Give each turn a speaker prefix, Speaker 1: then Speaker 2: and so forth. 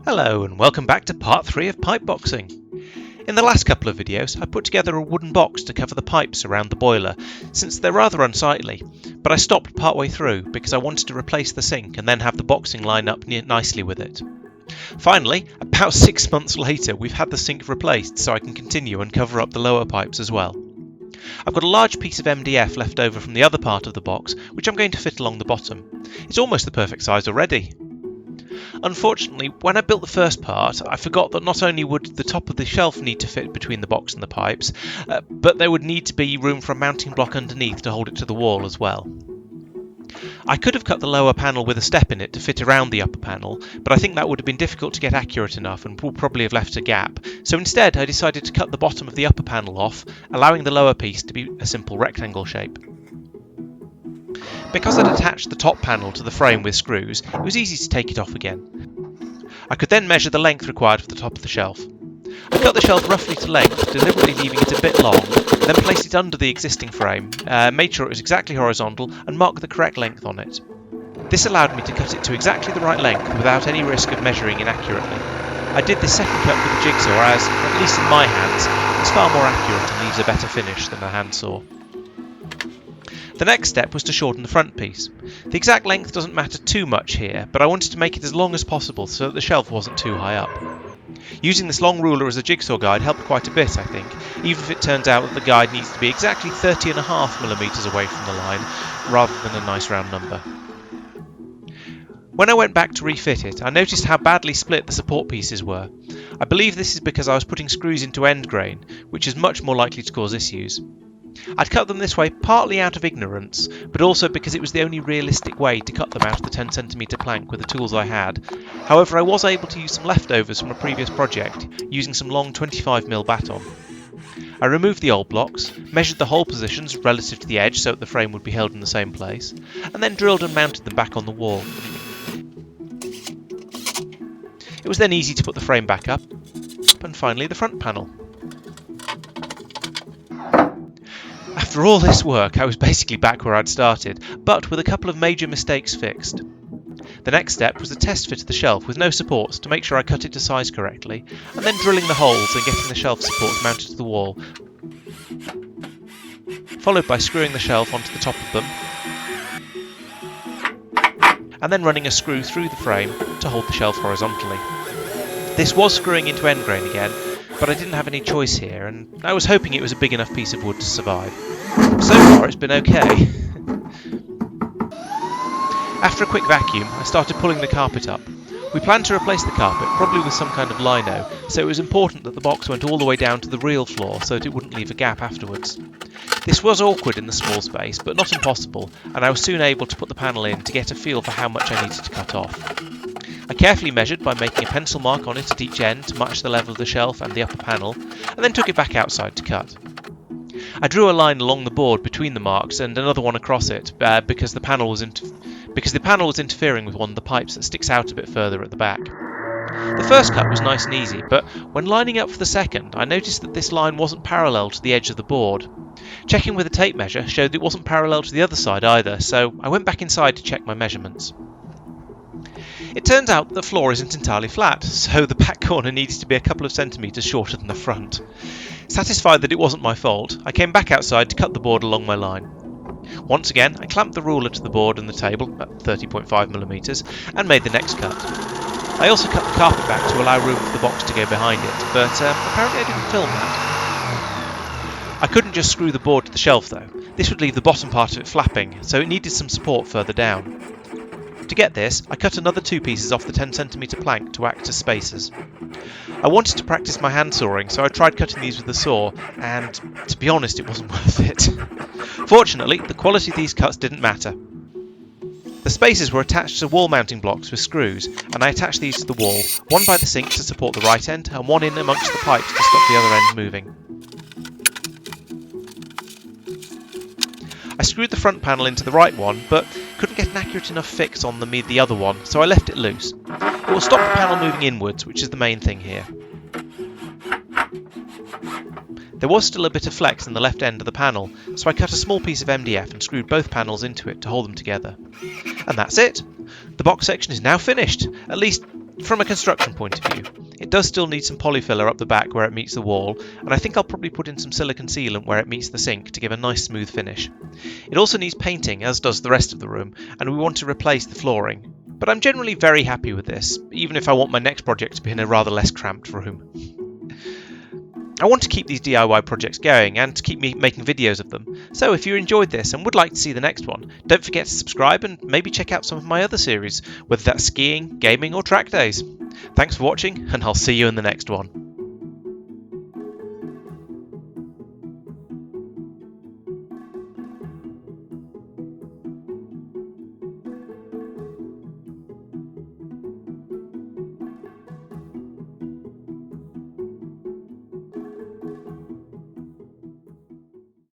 Speaker 1: Hello and welcome back to part 3 of pipe boxing. In the last couple of videos I put together a wooden box to cover the pipes around the boiler since they're rather unsightly, but I stopped partway through because I wanted to replace the sink and then have the boxing line up nicely with it. Finally, about 6 months later, we've had the sink replaced so I can continue and cover up the lower pipes as well. I've got a large piece of MDF left over from the other part of the box which I'm going to fit along the bottom. It's almost the perfect size already. Unfortunately, when I built the first part, I forgot that not only would the top of the shelf need to fit between the box and the pipes, but there would need to be room for a mounting block underneath to hold it to the wall as well. I could have cut the lower panel with a step in it to fit around the upper panel, but I think that would have been difficult to get accurate enough and would probably have left a gap, so instead I decided to cut the bottom of the upper panel off, allowing the lower piece to be a simple rectangle shape. Because I'd attached the top panel to the frame with screws, it was easy to take it off again. I could then measure the length required for the top of the shelf. I cut the shelf roughly to length, deliberately leaving it a bit long, then placed it under the existing frame, made sure it was exactly horizontal and marked the correct length on it. This allowed me to cut it to exactly the right length without any risk of measuring inaccurately. I did this second cut with a jigsaw as, at least in my hands, it's far more accurate and leaves a better finish than a handsaw. The next step was to shorten the front piece. The exact length doesn't matter too much here, but I wanted to make it as long as possible so that the shelf wasn't too high up. Using this long ruler as a jigsaw guide helped quite a bit, I think, even if it turns out that the guide needs to be exactly 30.5mm away from the line, rather than a nice round number. When I went back to refit it, I noticed how badly split the support pieces were. I believe this is because I was putting screws into end grain, which is much more likely to cause issues. I'd cut them this way partly out of ignorance, but also because it was the only realistic way to cut them out of the 10cm plank with the tools I had. However, I was able to use some leftovers from a previous project, using some long 25mm baton. I removed the old blocks, measured the hole positions relative to the edge so that the frame would be held in the same place, and then drilled and mounted them back on the wall. It was then easy to put the frame back up, and finally the front panel. After all this work, I was basically back where I'd started, but with a couple of major mistakes fixed. The next step was to test fit the shelf with no supports to make sure I cut it to size correctly, and then drilling the holes and getting the shelf supports mounted to the wall, followed by screwing the shelf onto the top of them, and then running a screw through the frame to hold the shelf horizontally. This was screwing into end grain again, but I didn't have any choice here, and I was hoping it was a big enough piece of wood to survive. So far it's been okay. After a quick vacuum, I started pulling the carpet up. We planned to replace the carpet, probably with some kind of lino, so it was important that the box went all the way down to the real floor so that it wouldn't leave a gap afterwards. This was awkward in the small space, but not impossible, and I was soon able to put the panel in to get a feel for how much I needed to cut off. I carefully measured by making a pencil mark on it at each end to match the level of the shelf and the upper panel, and then took it back outside to cut. I drew a line along the board between the marks and another one across it because the panel was interfering with one of the pipes that sticks out a bit further at the back. The first cut was nice and easy, but when lining up for the second, I noticed that this line wasn't parallel to the edge of the board. Checking with a tape measure showed it wasn't parallel to the other side either, so I went back inside to check my measurements. It turns out that the floor isn't entirely flat, so the back corner needed to be a couple of centimetres shorter than the front. Satisfied that it wasn't my fault, I came back outside to cut the board along my line. Once again, I clamped the ruler to the board and the table at 30.5mm and made the next cut. I also cut the carpet back to allow room for the box to go behind it, but apparently I didn't film that. I couldn't just screw the board to the shelf though. This would leave the bottom part of it flapping, so it needed some support further down. To get this, I cut another 2 pieces off the 10cm plank to act as spacers. I wanted to practice my hand sawing, so I tried cutting these with the saw, and to be honest, it wasn't worth it. Fortunately, the quality of these cuts didn't matter. The spacers were attached to wall mounting blocks with screws, and I attached these to the wall, one by the sink to support the right end, and one in amongst the pipes to stop the other end moving. I screwed the front panel into the right one, but couldn't get an accurate enough fix on the other one, so I left it loose. It will stop the panel moving inwards, which is the main thing here. There was still a bit of flex in the left end of the panel, so I cut a small piece of MDF and screwed both panels into it to hold them together. And that's it! The box section is now finished, at least From a construction point of view, it does still need some polyfiller up the back where it meets the wall, and I think I'll probably put in some silicone sealant where it meets the sink to give a nice smooth finish. It also needs painting, as does the rest of the room, and we want to replace the flooring. But I'm generally very happy with this, even if I want my next project to be in a rather less cramped room. I want to keep these DIY projects going and to keep me making videos of them, so if you enjoyed this and would like to see the next one, don't forget to subscribe and maybe check out some of my other series, whether that's skiing, gaming or track days. Thanks for watching, and I'll see you in the next one.